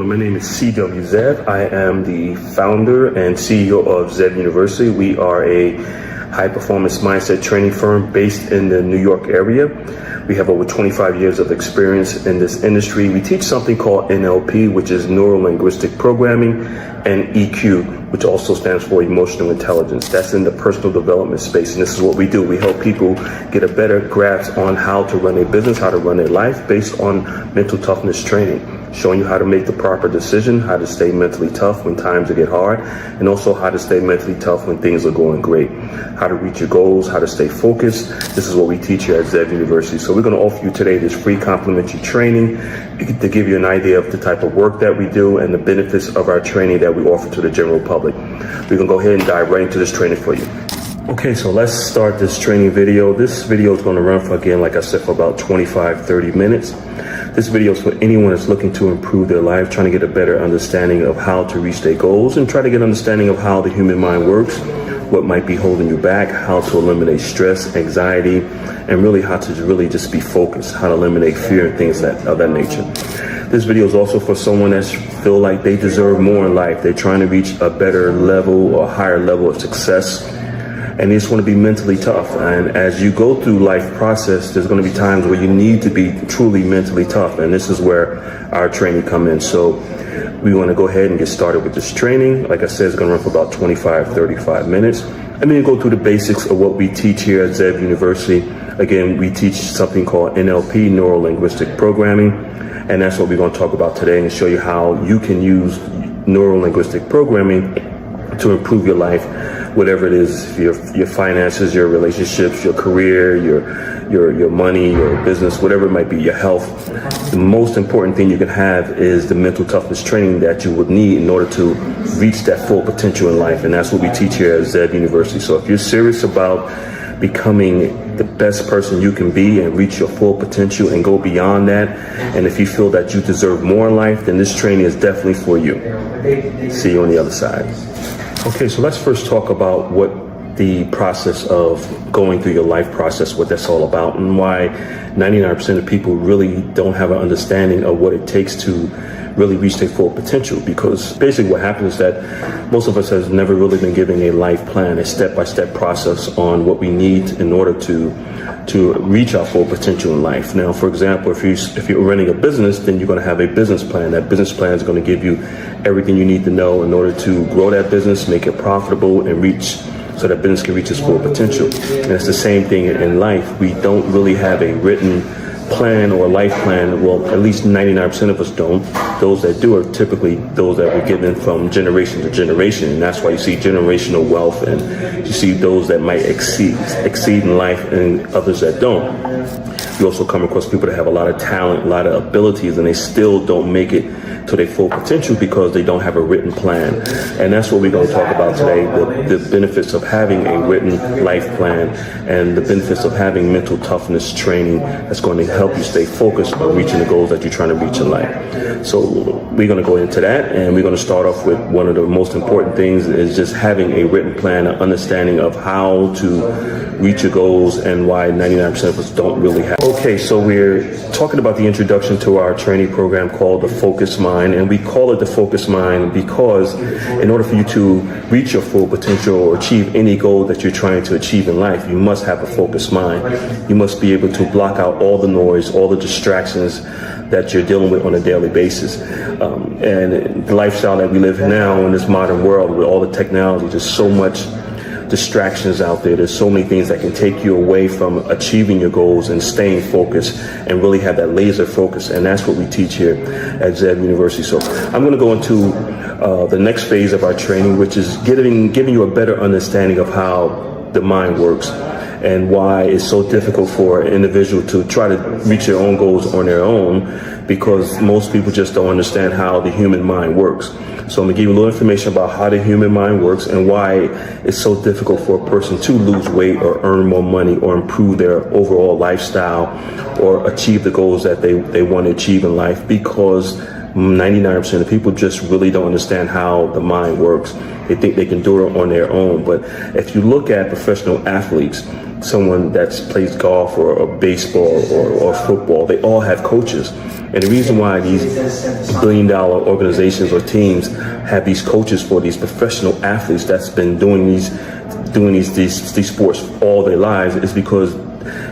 My name is C.W. Zev. I am the founder and CEO of Zev University. We are a high-performance mindset training firm based in the New York area. We have over 25 years of experience in this industry. We teach something called NLP, which is Neuro-Linguistic Programming, and EQ, which also stands for Emotional Intelligence. That's in the personal development space, and this is what we do. We help people get a better grasp on how to run their business, how to run their life based on mental toughness training, showing you how to make the proper decision, how to stay mentally tough when times get hard, and also how to stay mentally tough when things are going great, how to reach your goals, how to stay focused. This is what we teach here at Zev University. So we're going to offer you today this free complimentary training to give you an idea of the type of work that we do and the benefits of our training that we offer to the general public. We're going to go ahead and dive right into this training for you. Okay, so let's start this training video. This video is going to run for, again, like I said, for about 25-30 minutes. This video is for anyone that's looking to improve their life, trying to get a better understanding of how to reach their goals, and try to get an understanding of how the human mind works, what might be holding you back, how to eliminate stress, anxiety, and really how to really just be focused, how to eliminate fear and things of that nature. This video is also for someone that feel like they deserve more in life. They're trying to reach a better level or higher level of success, and they just want to be mentally tough. And as you go through life process, there's going to be times where you need to be truly mentally tough, and this is where our training come in. So we want to go ahead and get started with this training. Like I said, it's going to run for about 25-35 minutes. And then go through the basics of what we teach here at Zev University. Again, we teach something called NLP, Neuro-Linguistic Programming, and that's what we're going to talk about today and show you how you can use Neuro-Linguistic Programming to improve your life, whatever it is, your finances, your relationships, your career, your money, your business, whatever it might be, your health. The most important thing you can have is the mental toughness training that you would need in order to reach that full potential in life. And that's what we teach here at Zev University. So if you're serious about becoming the best person you can be and reach your full potential and go beyond that, and if you feel that you deserve more in life, then this training is definitely for you. See you on the other side. Okay, so let's first talk about what the process of going through your life process, what that's all about, and why 99% of people really don't have an understanding of what it takes to really reach their full potential. Because basically what happens is that most of us has never really been given a life plan, a step-by-step process on what we need in order to reach our full potential in life. Now, for example, if you're running a business, then you're going to have a business plan. That business plan is going to give you everything you need to know in order to grow that business, make it profitable, and so that business can reach its full potential. And it's the same thing in life. We don't really have a written plan or a life plan. Well, at least 99% of us don't. Those that do are typically those that were given from generation to generation, and that's why you see generational wealth, and you see those that might exceed in life and others that don't. You also come across people that have a lot of talent, a lot of abilities, and they still don't make it to their full potential because they don't have a written plan. And that's what we're going to talk about today, the benefits of having a written life plan and the benefits of having mental toughness training that's going to help you stay focused on reaching the goals that you're trying to reach in life. So we're going to go into that, and we're going to start off with one of the most important things is just having a written plan, an understanding of how to reach your goals and why 99% of us don't really have. Okay, so we're talking about the introduction to our training program called the Focus Mind, and we call it the Focus Mind because in order for you to reach your full potential or achieve any goal that you're trying to achieve in life, you must have a focused mind. You must be able to block out all the noise, all the distractions that you're dealing with on a daily basis. And the lifestyle that we live in now in this modern world with all the technology, there's so much distractions out there. There's so many things that can take you away from achieving your goals and staying focused and really have that laser focus. And that's what we teach here at Zev University. So I'm going to go into the next phase of our training, which is giving you a better understanding of how the mind works and why it's so difficult for an individual to try to reach their own goals on their own, because most people just don't understand how the human mind works. So I'm gonna give you a little information about how the human mind works and why it's so difficult for a person to lose weight or earn more money or improve their overall lifestyle or achieve the goals that they want to achieve in life, because 99% of people just really don't understand how the mind works. They think they can do it on their own. But if you look at professional athletes, someone that plays golf or baseball or football, they all have coaches. And the reason why these billion-dollar organizations or teams have these coaches for these professional athletes that's been doing these sports all their lives is because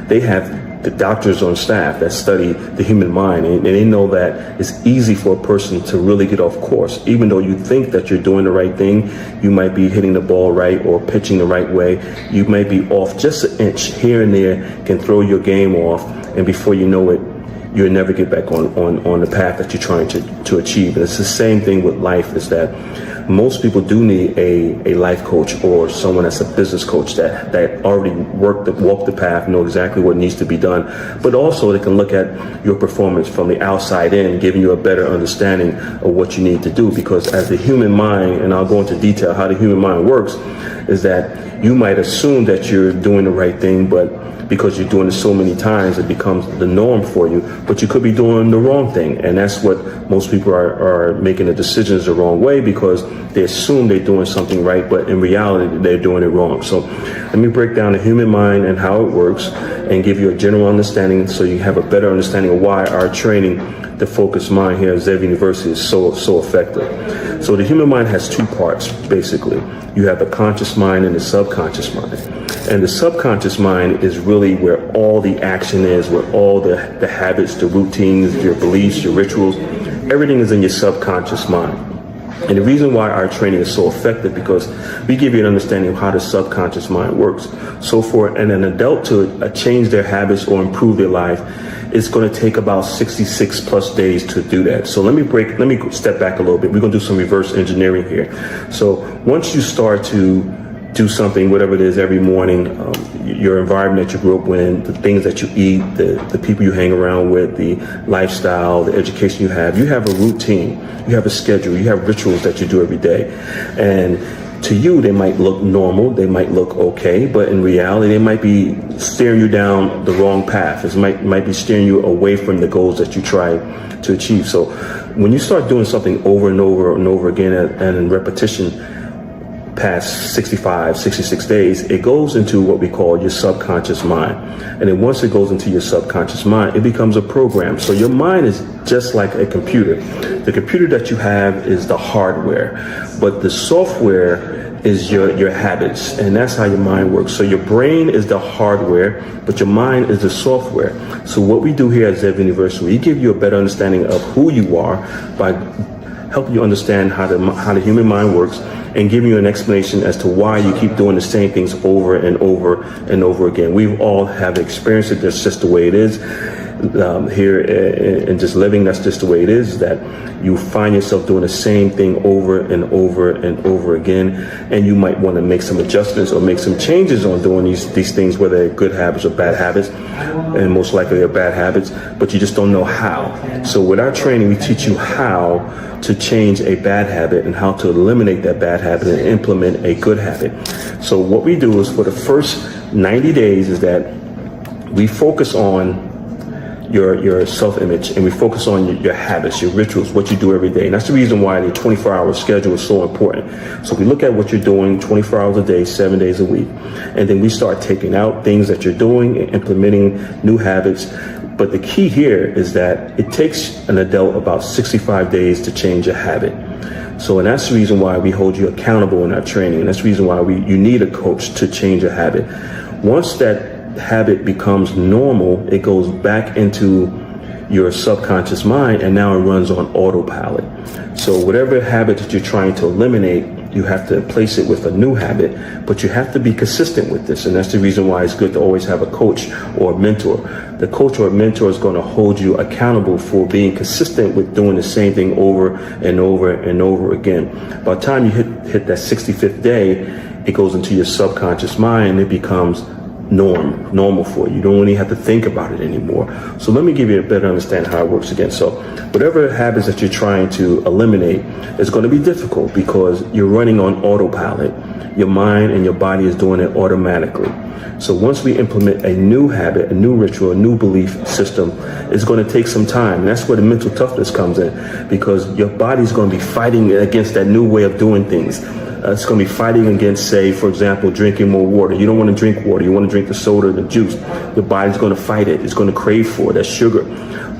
they have the doctors on staff that study the human mind, and they know that it's easy for a person to really get off course. Even though you think that you're doing the right thing, you might be hitting the ball right or pitching the right way, you might be off just an inch here and there, can throw your game off, and before you know it, you'll never get back on the path that you're trying to achieve. And it's the same thing with life, is that most people do need a life coach or someone that's a business coach that already walked the path, know exactly what needs to be done, but also they can look at your performance from the outside in, giving you a better understanding of what you need to do. Because as the human mind, and I'll go into detail how the human mind works, is that you might assume that you're doing the right thing, but because you're doing it so many times, it becomes the norm for you, but you could be doing the wrong thing. And that's what most people are making the decisions the wrong way, because they assume they're doing something right, but in reality, they're doing it wrong. So let me break down the human mind and how it works and give you a general understanding so you have a better understanding of why our training, the focused mind here at Zev University, is so effective. So the human mind has two parts, basically. You have the conscious mind and the subconscious mind. And the subconscious mind is really where all the action is, where all the habits, the routines, your beliefs, your rituals, everything is in your subconscious mind. And the reason why our training is so effective, because we give you an understanding of how the subconscious mind works. So for an adult to change their habits or improve their life, it's going to take about 66 plus days to do that. So let me step back a little bit. We're going to do some reverse engineering here. So once you start to do something, whatever it is, every morning, your environment that you grew up in, the things that you eat, the people you hang around with, the lifestyle, the education you have a routine, you have a schedule, you have rituals that you do every day. And to you, they might look normal, they might look okay, but in reality, they might be steering you down the wrong path. It might be steering you away from the goals that you try to achieve. So when you start doing something over and over and over again and in repetition, past 65, 66 days, it goes into what we call your subconscious mind. And then once it goes into your subconscious mind, it becomes a program. So your mind is just like a computer. The computer that you have is the hardware, but the software is your habits, and that's how your mind works. So your brain is the hardware, but your mind is the software. So what we do here at Zev University, we give you a better understanding of who you are by helping you understand how the human mind works, and giving you an explanation as to why you keep doing the same things over and over and over again. We all have experienced it. That's just the way it is. Here and just living, that's just the way it is, that you find yourself doing the same thing over and over and over again, and you might want to make some adjustments or make some changes on doing these things, whether they're good habits or bad habits, and most likely they're bad habits, but you just don't know how. So with our training, we teach you how to change a bad habit and how to eliminate that bad habit and implement a good habit. So what we do is, for the first 90 days, is that we focus on your self-image, and we focus on your habits, your rituals, what you do every day. And that's the reason why the 24-hour schedule is so important. So we look at what you're doing 24 hours a day, 7 days a week, and then we start taking out things that you're doing and implementing new habits. But the key here is that it takes an adult about 65 days to change a habit. So, and that's the reason why we hold you accountable in our training. And that's the reason why you need a coach to change a habit. Once that habit becomes normal, it goes back into your subconscious mind, and now it runs on autopilot. So whatever habit that you're trying to eliminate, you have to replace it with a new habit, but you have to be consistent with this. And that's the reason why it's good to always have a coach or a mentor. The coach or mentor is going to hold you accountable for being consistent with doing the same thing over and over and over again. By the time you hit that 65th day, it goes into your subconscious mind, and it becomes normal for you. You don't really have to think about it anymore. So let me give you a better understanding how it works again. So whatever habits that you're trying to eliminate is going to be difficult, because you're running on autopilot. Your mind and your body is doing it automatically. So once we implement a new habit, a new ritual, a new belief system, it's going to take some time. And that's where the mental toughness comes in, because your body's going to be fighting against that new way of doing things. It's going to be fighting against, say, for example, drinking more water. You don't want to drink water. You want to drink the soda, the juice. Your body's going to fight it. It's going to crave for that sugar.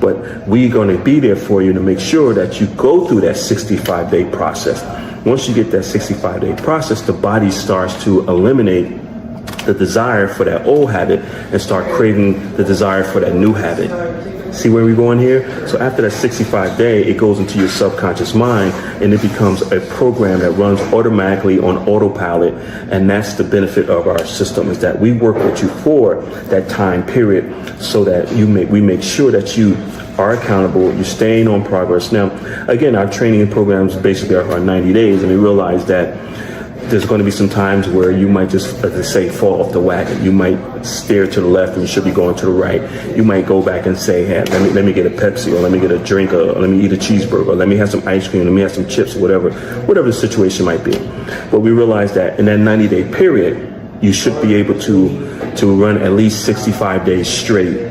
But we're going to be there for you to make sure that you go through that 65-day process. Once you get that 65-day process, the body starts to eliminate the desire for that old habit and start craving the desire for that new habit. See where we're going here? So after that 65-day, it goes into your subconscious mind and it becomes a program that runs automatically on autopilot. And that's the benefit of our system, is that we work with you for that time period so that we make sure that you are accountable, you're staying on progress. Now, again, our training programs basically are 90 days, and we realize that there's going to be some times where you might just, as they say, fall off the wagon. You might steer to the left and you should be going to the right. You might go back and say, hey, let me get a Pepsi, or let me get a drink, or let me eat a cheeseburger, or let me have some ice cream, let me have some chips, whatever the situation might be. But we realize that in that 90-day period, you should be able to run at least 65 days straight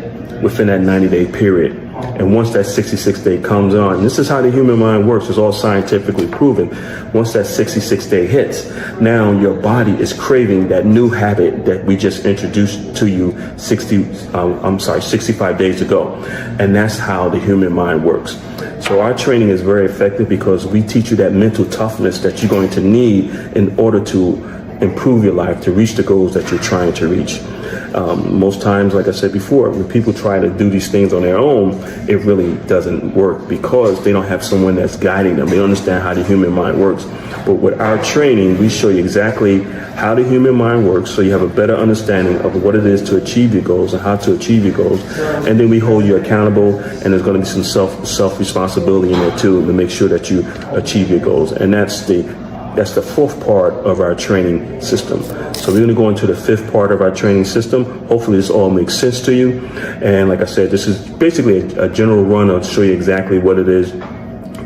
within that 90-day period. And once that 66 day comes on, this is how the human mind works. It's all scientifically proven. Once that 66 day hits, now your body is craving that new habit that we just introduced to you 65 days ago. And that's how the human mind works. So our training is very effective because we teach you that mental toughness that you're going to need in order to improve your life, to reach the goals that you're trying to reach. Most times, like I said before, when people try to do these things on their own, it really doesn't work because they don't have someone that's guiding them. They don't understand how the human mind works. But with our training, we show you exactly how the human mind works, so you have a better understanding of what it is to achieve your goals and how to achieve your goals. And then we hold you accountable, and there's going to be some self-responsibility in there too to make sure that you achieve your goals. And that's the fourth part of our training system. So we're going to go into the fifth part of our training system. Hopefully this all makes sense to you. And like I said, this is basically a general run. I'll show you exactly what it is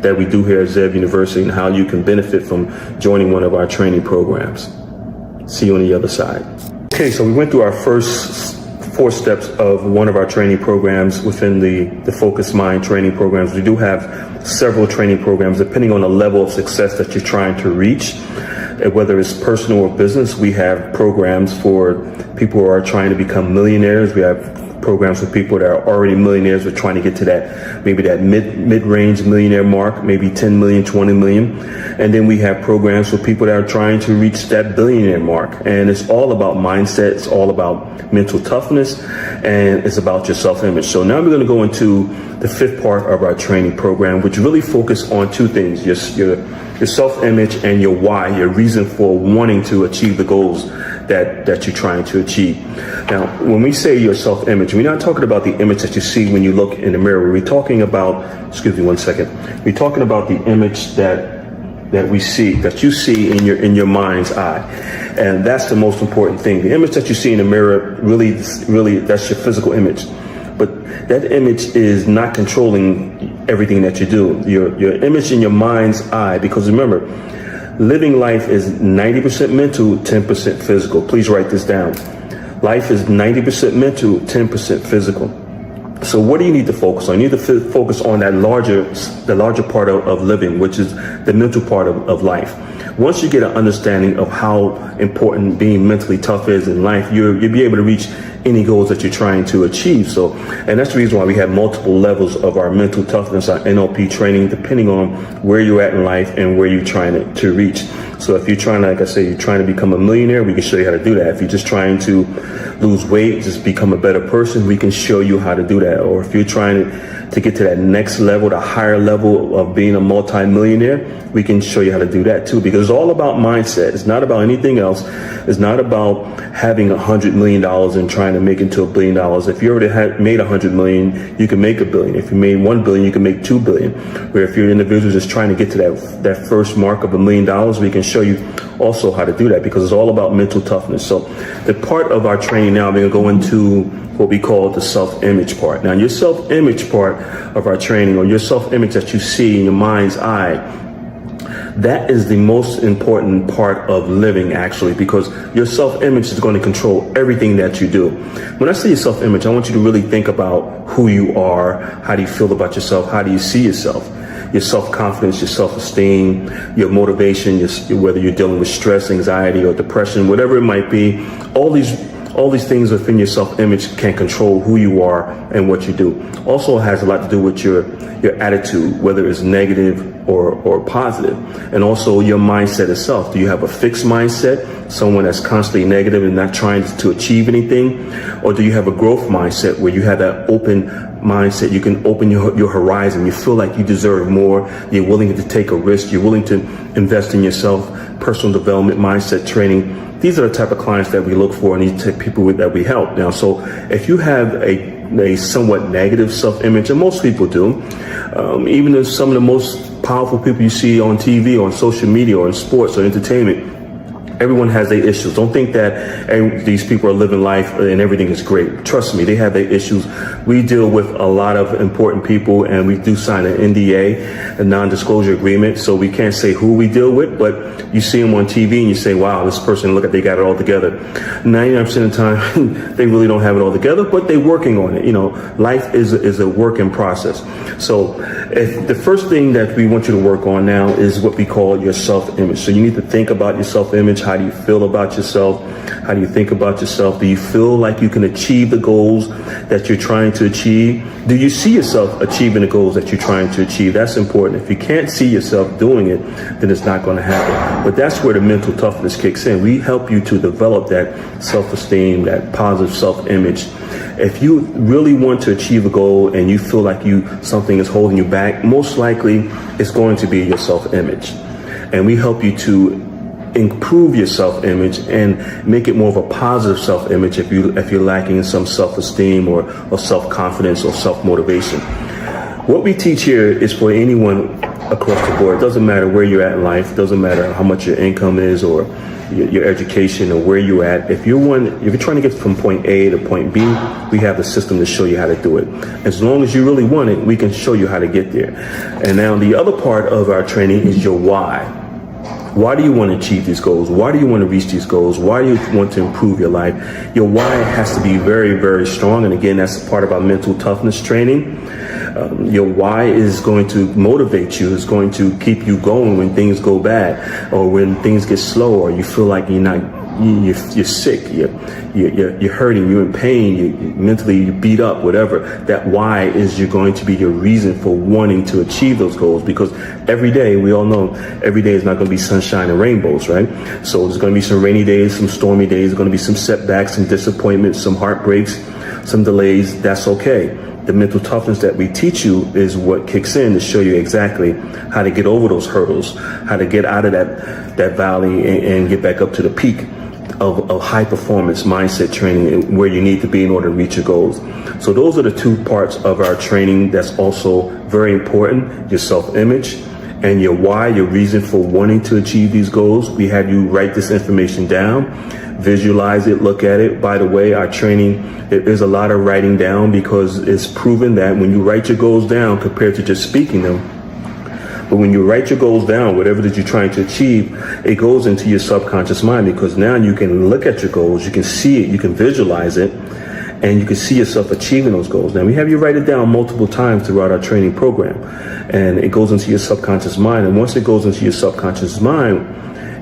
that we do here at Zev University and how you can benefit from joining one of our training programs. See you on the other side. Okay, so we went through our first 4 steps of one of our training programs within the Focused Mind training programs. We do have several training programs depending on the level of success that you're trying to reach. Whether it's personal or business, we have programs for people who are trying to become millionaires. We have programs for people that are already millionaires. We're trying to get to that mid-range millionaire mark, maybe 10 million, 20 million. And then we have programs for people that are trying to reach that billionaire mark. And it's all about mindset. It's all about mental toughness, and it's about your self-image. So now we're going to go into the fifth part of our training program, which really focus on 2 things: your self-image and your why, your reason for wanting to achieve the goals that you're trying to achieve. Now, when we say your self-image, we're not talking about the image that you see when you look in the mirror. We're talking about, excuse me one second, we're talking about the image that we see, that you see in your mind's eye. And that's the most important thing. The image that you see in the mirror, really, that's your physical image. But that image is not controlling everything that you do. Your image in your mind's eye, because remember, living life is 90% mental, 10% physical. Please write this down. Life is 90% mental, 10% physical. So what do you need to focus on? You need to focus on the larger part of living, which is the mental part of life. Once you get an understanding of how important being mentally tough is in life, you'll be able to reach any goals that you're trying to achieve. So, and that's the reason why we have multiple levels of our mental toughness, our NLP training, depending on where you're at in life and where you're trying to reach. So if you're trying to, like I say, you're trying to become a millionaire, we can show you how to do that. If you're just trying to lose weight, just become a better person, we can show you how to do that. Or if you're trying to get to that next level, the higher level of being a multi-millionaire, we can show you how to do that too, because it's all about mindset. It's not about anything else. It's not about having $100 million and trying to make it to $1 billion. If you already made $100 million, you can make $1 billion. If you made $1 billion, you can make $2 billion. Where if you're an individual just trying to get to that first mark of $1 million, we can show you also how to do that, because it's all about mental toughness. So the part of our training now, we're going to go into what we call the self-image part. Now, your self-image part of our training, or your self-image that you see in your mind's eye, that is the most important part of living, actually, because your self-image is going to control everything that you do. When I say your self-image, I want you to really think about who you are. How do you feel about yourself? How do you see yourself? your self-confidence, your self-esteem, your motivation, whether you're dealing with stress, anxiety, or depression, whatever it might be. All these things within your self-image can control who you are and what you do. Also has a lot to do with your attitude, whether it's negative or positive, and also your mindset itself. Do you have a fixed mindset, someone that's constantly negative and not trying to achieve anything? Or do you have a growth mindset where you have that open mindset? You can open your horizon. You feel like you deserve more. You're willing to take a risk. You're willing to invest in yourself. Personal development, mindset training. These are the type of clients that we look for, and these type of people that we help. Now, so if you have a somewhat negative self-image, and most people do, even if some of the most powerful people you see on TV, or on social media, or in sports or entertainment, everyone has their issues. Don't think that these people are living life and everything is great. Trust me, they have their issues. We deal with a lot of important people, and we do sign an NDA, a non-disclosure agreement, so we can't say who we deal with, but you see them on TV and you say, wow, this person, look at, they got it all together. 99% of the time, they really don't have it all together, but they're working on it. You know, life is a work in process. So if the first thing that we want you to work on now is what we call your self-image. So you need to think about your self-image. How do you feel about yourself? How do you think about yourself? Do you feel like you can achieve the goals that you're trying to achieve? Do you see yourself achieving the goals that you're trying to achieve? That's important. If you can't see yourself doing it, then it's not going to happen. But that's where the mental toughness kicks in. We help you to develop that self-esteem, that positive self-image. If you really want to achieve a goal and you feel like something is holding you back, most likely it's going to be your self-image. And we help you to improve your self-image and make it more of a positive self-image if you're lacking in some self-esteem or self-confidence or self-motivation. What we teach here is for anyone across the board. It doesn't matter where you're at in life. It doesn't matter how much your income is or your education or where you're at. If you're trying to get from point A to point B, we have the system to show you how to do it. As long as you really want it, we can show you how to get there. And now the other part of our training is your why. Why do you want to achieve these goals? Why do you want to reach these goals? Why do you want to improve your life? Your why has to be very, very strong. And again, that's part of our mental toughness training. Your why is going to motivate you, is going to keep you going when things go bad or when things get slow or you feel like you're sick, you're hurting, you're in pain, you mentally beat up, whatever. That why is going to be your reason for wanting to achieve those goals, because every day, we all know, every day is not going to be sunshine and rainbows, right? So there's going to be some rainy days, some stormy days, there's going to be some setbacks, some disappointments, some heartbreaks, some delays. That's okay. The mental toughness that we teach you is what kicks in to show you exactly how to get over those hurdles, how to get out of that valley and get back up to the peak of high performance mindset training, where you need to be in order to reach your goals. So those are the two parts of our training that's also very important: your self-image and your why, your reason for wanting to achieve these goals. We had you write this information down, visualize it, look at it. By the way, our training, there's a lot of writing down, because it's proven that when you write your goals down compared to just speaking them, but when you write your goals down, whatever that you're trying to achieve, it goes into your subconscious mind, because now you can look at your goals, you can see it, you can visualize it, and you can see yourself achieving those goals. Now, we have you write it down multiple times throughout our training program, and it goes into your subconscious mind. And once it goes into your subconscious mind,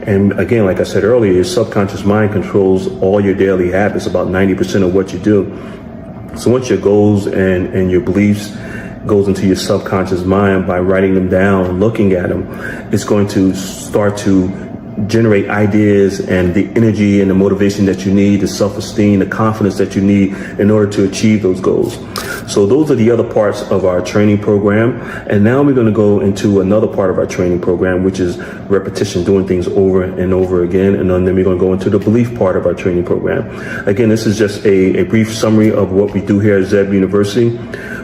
and again, like I said earlier, your subconscious mind controls all your daily habits, about 90% of what you do. So once your goals and your beliefs goes into your subconscious mind, by writing them down, looking at them, it's going to start to generate ideas and the energy and the motivation that you need, the self-esteem, the confidence that you need in order to achieve those goals. So those are the other parts of our training program. And now we're going to go into another part of our training program, which is repetition, doing things over and over again. And then we're going to go into the belief part of our training program. Again, this is just a brief summary of what we do here at Zeb University.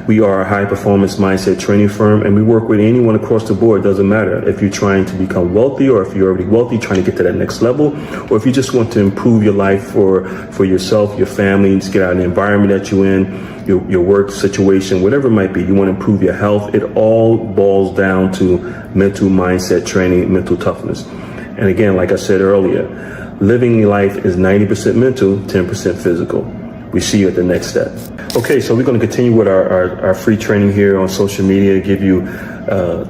We are a high-performance mindset training firm, and we work with anyone across the board. It doesn't matter if you're trying to become wealthy, or if you're already wealthy, trying to get to that next level, or if you just want to improve your life for yourself, your family, and just get out of the environment that you're in, your work situation, whatever it might be. You want to improve your health. It all boils down to mental mindset training, mental toughness. And again, like I said earlier, living life is 90% mental, 10% physical. we see you at the next step. Okay, so we're going to continue with our free training here on social media, give you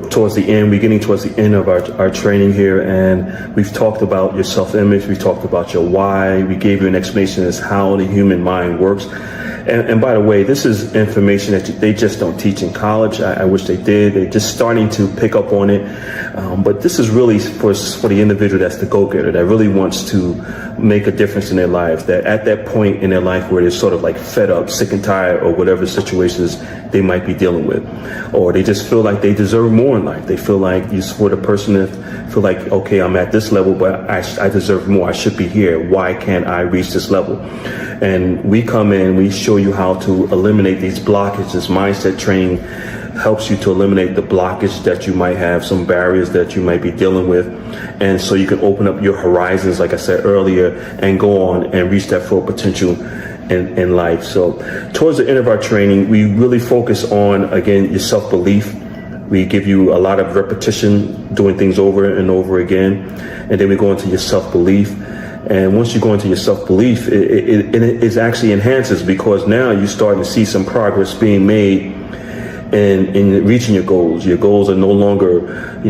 towards the end. We're getting towards the end of our training here, and we've talked about your self-image. We talked about your why. We gave you an explanation as how the human mind works. And by the way, this is information that they just don't teach in college. I wish they did. They're just starting to pick up on it. But this is really for the individual that's the go-getter, that really wants to make a difference in their life, that at that point in their life where they're sort of like fed up, sick and tired, or whatever situations they might be dealing with, or they just feel like they deserve more in life. They feel like you support a person that feel like, okay, I'm at this level, but I deserve more. I should be here. Why can't I reach this level? And we come in, we show you how to eliminate these blockages. Mindset training helps you to eliminate the blockage that you might have, some barriers that you might be dealing with. And so you can open up your horizons, like I said earlier, and go on and reach that full potential in life. So towards the end of our training, we really focus on, again, your self-belief. We give you a lot of repetition, doing things over and over again. And then we go into your self-belief. And once you go into your self-belief, it actually enhances, because now you're starting to see some progress being made in reaching your goals. Your goals are no longer,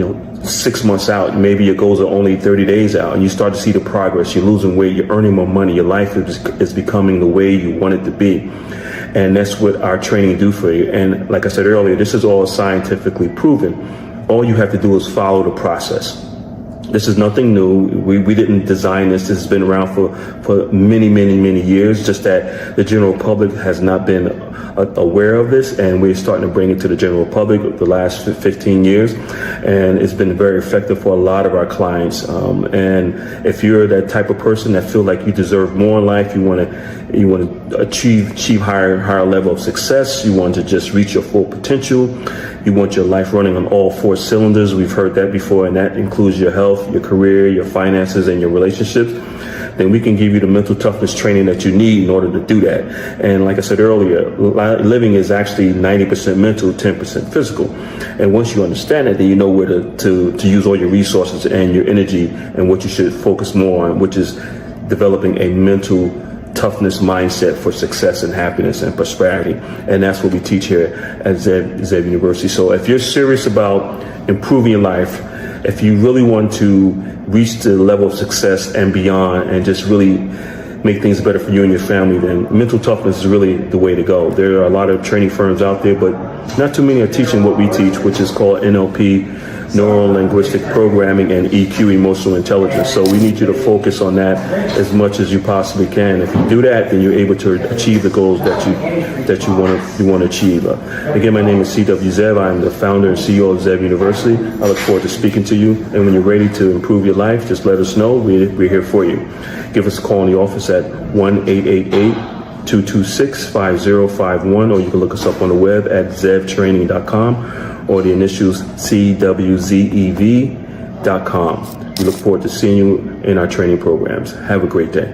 6 months out. Maybe your goals are only 30 days out, and you start to see the progress. You're losing weight, you're earning more money, your life is becoming the way you want it to be. And that's what our training do for you. And like I said earlier, this is all scientifically proven. All you have to do is follow the process. This is nothing new. We didn't design this. This has been around for many, many, many years, just that the general public has not been aware of this, and we're starting to bring it to the general public the last 15 years, and it's been very effective for a lot of our clients. And if you're that type of person that feel like you deserve more in life, you want to achieve higher level of success, you want to just reach your full potential, you want your life running on all 4 cylinders. We've heard that before, and that includes your health, your career, your finances, and your relationships. Then we can give you the mental toughness training that you need in order to do that. And like I said earlier, living is actually 90% mental, 10% physical. And once you understand that, then you know where to use all your resources and your energy and what you should focus more on, which is developing a mental toughness mindset for success and happiness and prosperity. And that's what we teach here at Zev University. So if you're serious about improving your life, if you really want to reach the level of success and beyond, and just really make things better for you and your family, then mental toughness is really the way to go. There are a lot of training firms out there, but not too many are teaching what we teach, which is called NLP, Neuro Linguistic Programming, and EQ, Emotional Intelligence. So we need you to focus on that as much as you possibly can. If you do that, then you're able to achieve the goals that you want to achieve. Again, my name is C.W. Zev. I'm the founder and CEO of Zev University. I look forward to speaking to you. And when you're ready to improve your life, just let us know. We're here for you. Give us a call in the office at 1-888-226-5051, or you can look us up on the web at zevtraining.com, or the initials CWZEV.com. We look forward to seeing you in our training programs. Have a great day.